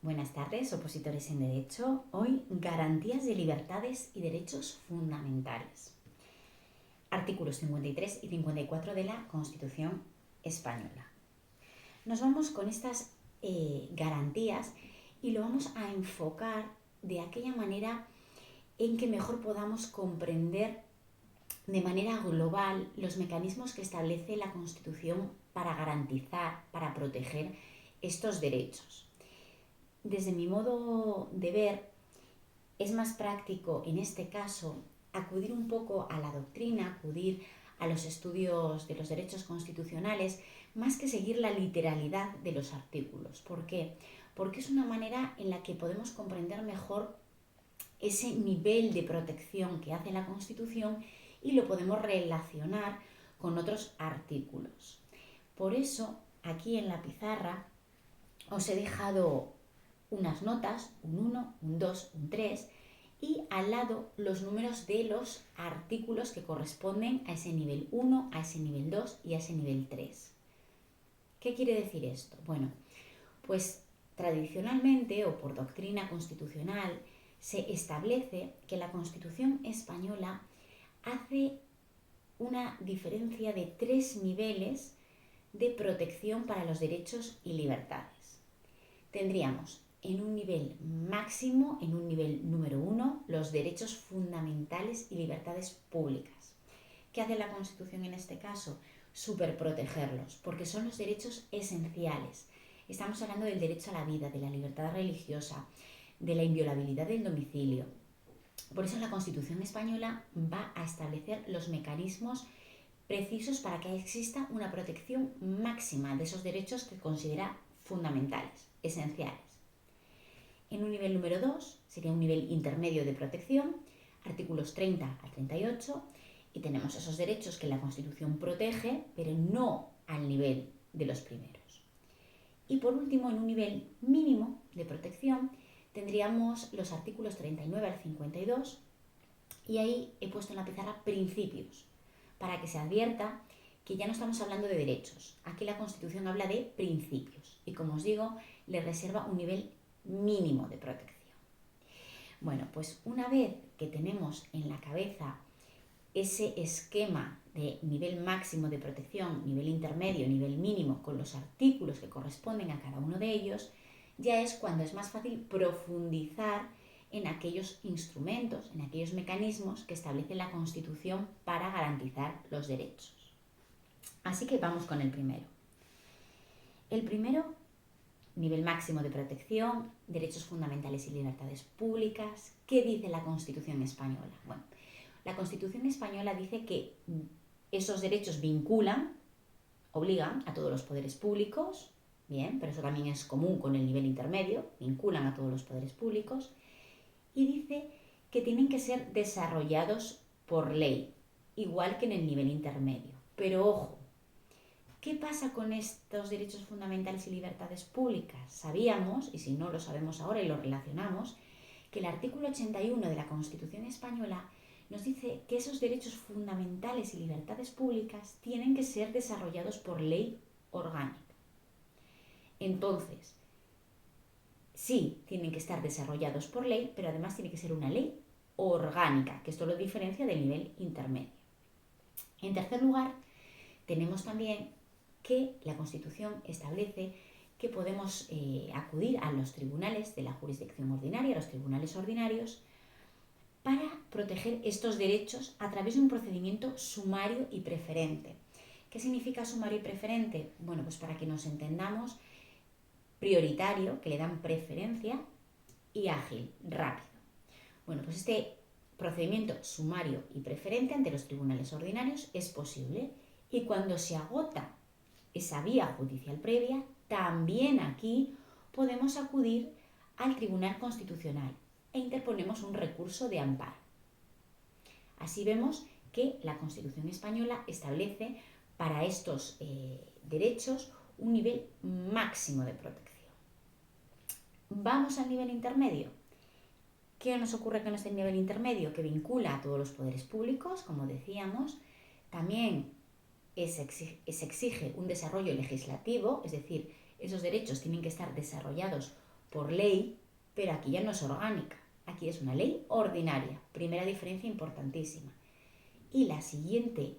Buenas tardes, opositores en Derecho. Hoy, garantías de libertades y derechos fundamentales. Artículos 53 y 54 de la Constitución Española. Nos vamos con estas garantías y lo vamos a enfocar de aquella manera en que mejor podamos comprender de manera global los mecanismos que establece la Constitución para garantizar, para proteger estos derechos. Desde mi modo de ver, es más práctico en este caso acudir un poco a la doctrina, acudir a los estudios de los derechos constitucionales, más que seguir la literalidad de los artículos. ¿Por qué? Porque es una manera en la que podemos comprender mejor ese nivel de protección que hace la Constitución y lo podemos relacionar con otros artículos. Por eso, aquí en la pizarra os he dejado unas notas, un 1, un 2, un 3, y al lado los números de los artículos que corresponden a ese nivel 1, a ese nivel 2 y a ese nivel 3. ¿Qué quiere decir esto? Bueno, pues tradicionalmente o por doctrina constitucional se establece que la Constitución española hace una diferencia de 3 niveles de protección para los derechos y libertades. Tendríamos en un nivel máximo, en un nivel número 1, los derechos fundamentales y libertades públicas. ¿Qué hace la Constitución en este caso? Superprotegerlos, porque son los derechos esenciales. Estamos hablando del derecho a la vida, de la libertad religiosa, de la inviolabilidad del domicilio. Por eso la Constitución española va a establecer los mecanismos precisos para que exista una protección máxima de esos derechos que considera fundamentales, esenciales. En un nivel número 2 sería un nivel intermedio de protección, artículos 30 al 38, y tenemos esos derechos que la Constitución protege, pero no al nivel de los primeros. Y por último, en un nivel mínimo de protección, tendríamos los artículos 39 al 52, y ahí he puesto en la pizarra principios, para que se advierta que ya no estamos hablando de derechos. Aquí la Constitución habla de principios y, como os digo, le reserva un nivel mínimo de protección. Bueno, pues una vez que tenemos en la cabeza ese esquema de nivel máximo de protección, nivel intermedio, nivel mínimo, con los artículos que corresponden a cada uno de ellos, ya es cuando es más fácil profundizar en aquellos instrumentos, en aquellos mecanismos que establece la Constitución para garantizar los derechos. Así que vamos con el primero. El primero, nivel máximo de protección, derechos fundamentales y libertades públicas. ¿Qué dice la Constitución española? Bueno, la Constitución española dice que esos derechos vinculan, obligan a todos los poderes públicos, bien, pero eso también es común con el nivel intermedio, vinculan a todos los poderes públicos, y dice que tienen que ser desarrollados por ley, igual que en el nivel intermedio. Pero ojo, ¿qué pasa con estos derechos fundamentales y libertades públicas? Sabíamos, y si no lo sabemos ahora y lo relacionamos, que el artículo 81 de la Constitución española nos dice que esos derechos fundamentales y libertades públicas tienen que ser desarrollados por ley orgánica. Entonces, sí, tienen que estar desarrollados por ley, pero además tiene que ser una ley orgánica, que esto lo diferencia del nivel intermedio. En tercer lugar, tenemos también que la Constitución establece que podemos acudir a los tribunales de la jurisdicción ordinaria, a los tribunales ordinarios, para proteger estos derechos a través de un procedimiento sumario y preferente. ¿Qué significa sumario y preferente? Bueno, pues para que nos entendamos, prioritario, que le dan preferencia, y ágil, rápido. Bueno, pues este procedimiento sumario y preferente ante los tribunales ordinarios es posible, y cuando se agota esa vía judicial previa, también aquí podemos acudir al Tribunal Constitucional e interponemos un recurso de amparo. Así vemos que la Constitución española establece para estos derechos un nivel máximo de protección. Vamos al nivel intermedio. ¿Qué nos ocurre con este nivel intermedio? Que vincula a todos los poderes públicos, como decíamos. También se exige un desarrollo legislativo, es decir, esos derechos tienen que estar desarrollados por ley, pero aquí ya no es orgánica, aquí es una ley ordinaria. Primera diferencia importantísima. Y la siguiente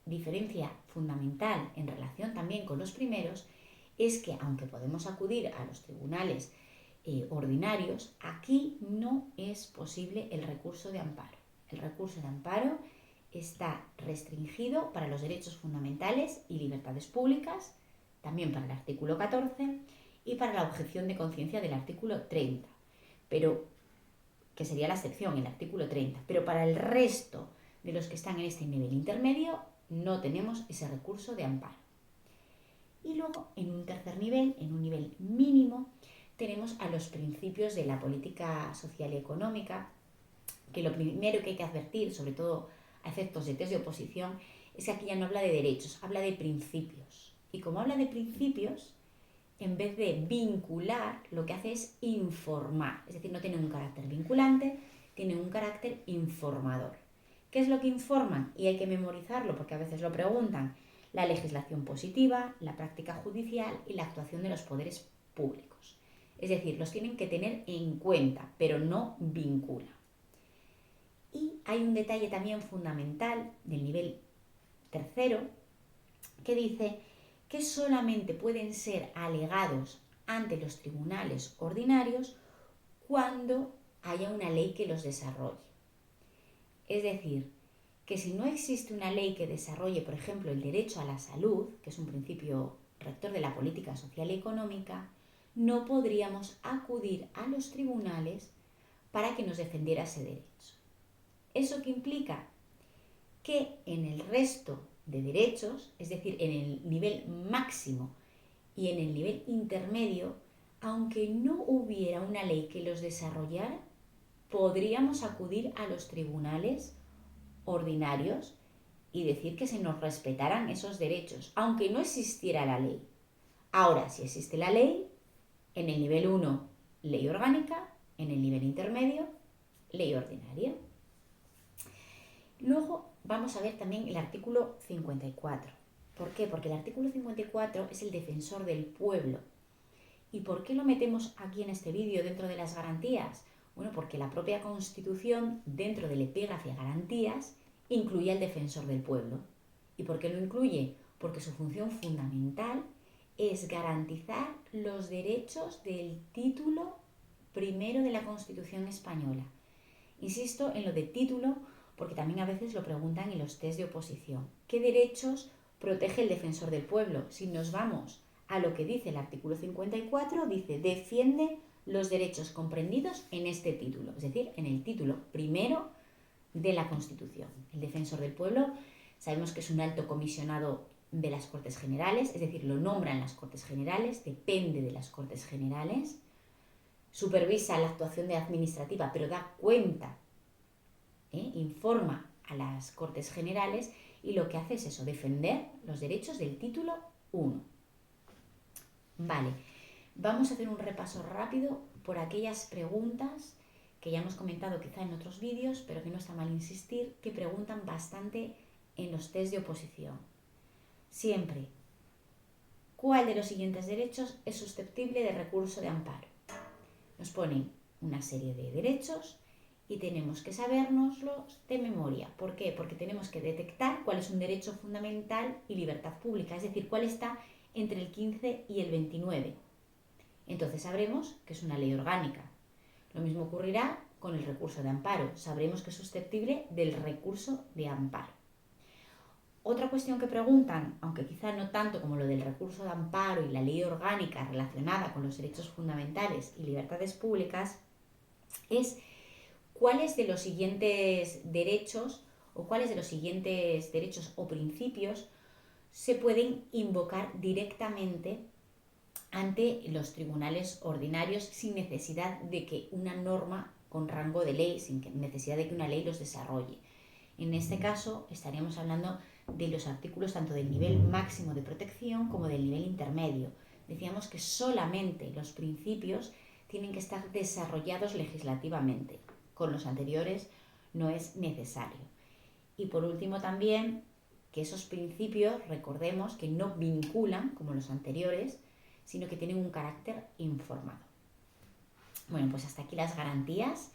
diferencia fundamental en relación también con los primeros es que, aunque podemos acudir a los tribunales ordinarios, aquí no es posible el recurso de amparo. El recurso de amparo está restringido para los derechos fundamentales y libertades públicas, también para el artículo 14 y para la objeción de conciencia del artículo 30, pero que sería la excepción, el artículo 30. Pero para el resto de los que están en este nivel intermedio no tenemos ese recurso de amparo. Y luego, en un tercer nivel, en un nivel mínimo, tenemos a los principios de la política social y económica, que lo primero que hay que advertir, sobre todo a efectos de test de oposición, es que aquí ya no habla de derechos, habla de principios. Y como habla de principios, en vez de vincular, lo que hace es informar. Es decir, no tiene un carácter vinculante, tiene un carácter informador. ¿Qué es lo que informan? Y hay que memorizarlo porque a veces lo preguntan. La legislación positiva, la práctica judicial y la actuación de los poderes públicos. Es decir, los tienen que tener en cuenta, pero no vinculan. Y hay un detalle también fundamental del nivel tercero que dice que solamente pueden ser alegados ante los tribunales ordinarios cuando haya una ley que los desarrolle. Es decir, que si no existe una ley que desarrolle, por ejemplo, el derecho a la salud, que es un principio rector de la política social y económica, no podríamos acudir a los tribunales para que nos defendiera ese derecho. ¿Eso qué implica? Que en el resto de derechos, es decir, en el nivel máximo y en el nivel intermedio, aunque no hubiera una ley que los desarrollara, podríamos acudir a los tribunales ordinarios y decir que se nos respetaran esos derechos, aunque no existiera la ley. Ahora, si existe la ley, en el nivel 1, ley orgánica, en el nivel intermedio, ley ordinaria. Luego vamos a ver también el artículo 54. ¿Por qué? Porque el artículo 54 es el defensor del pueblo. ¿Y por qué lo metemos aquí en este vídeo dentro de las garantías? Bueno, porque la propia Constitución, dentro del epígrafe garantías, incluye al defensor del pueblo. ¿Y por qué lo incluye? Porque su función fundamental es garantizar los derechos del título primero de la Constitución española. Insisto en lo de título porque también a veces lo preguntan en los test de oposición. ¿Qué derechos protege el defensor del pueblo? Si nos vamos a lo que dice el artículo 54, dice defiende los derechos comprendidos en este título, es decir, en el título primero de la Constitución. El defensor del pueblo sabemos que es un alto comisionado de las Cortes Generales, es decir, lo nombran las Cortes Generales, depende de las Cortes Generales, supervisa la actuación administrativa, pero da cuenta, informa a las Cortes Generales y lo que hace es eso, defender los derechos del título 1. Vale, vamos a hacer un repaso rápido por aquellas preguntas que ya hemos comentado quizá en otros vídeos, pero que no está mal insistir, que preguntan bastante en los test de oposición. Siempre, ¿cuál de los siguientes derechos es susceptible de recurso de amparo? Nos ponen una serie de derechos y tenemos que sabérnoslos de memoria. ¿Por qué? Porque tenemos que detectar cuál es un derecho fundamental y libertad pública, es decir, cuál está entre el 15 y el 29. Entonces sabremos que es una ley orgánica. Lo mismo ocurrirá con el recurso de amparo. Sabremos que es susceptible del recurso de amparo. Otra cuestión que preguntan, aunque quizá no tanto como lo del recurso de amparo y la ley orgánica relacionada con los derechos fundamentales y libertades públicas, es cuáles de los siguientes derechos o principios se pueden invocar directamente ante los tribunales ordinarios sin necesidad de que una norma con rango de ley, sin necesidad de que una ley los desarrolle. En este caso estaríamos hablando de los artículos tanto del nivel máximo de protección como del nivel intermedio. Decíamos que solamente los principios tienen que estar desarrollados legislativamente. Con los anteriores no es necesario. Y por último también que esos principios, recordemos que no vinculan como los anteriores, sino que tienen un carácter informado. Bueno, pues hasta aquí las garantías.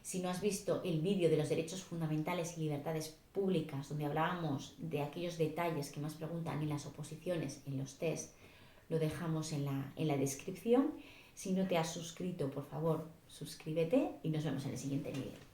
Si no has visto el vídeo de los derechos fundamentales y libertades públicas, donde hablábamos de aquellos detalles que más preguntan en las oposiciones, en los test, lo dejamos en la descripción. Si no te has suscrito, por favor, suscríbete y nos vemos en el siguiente vídeo.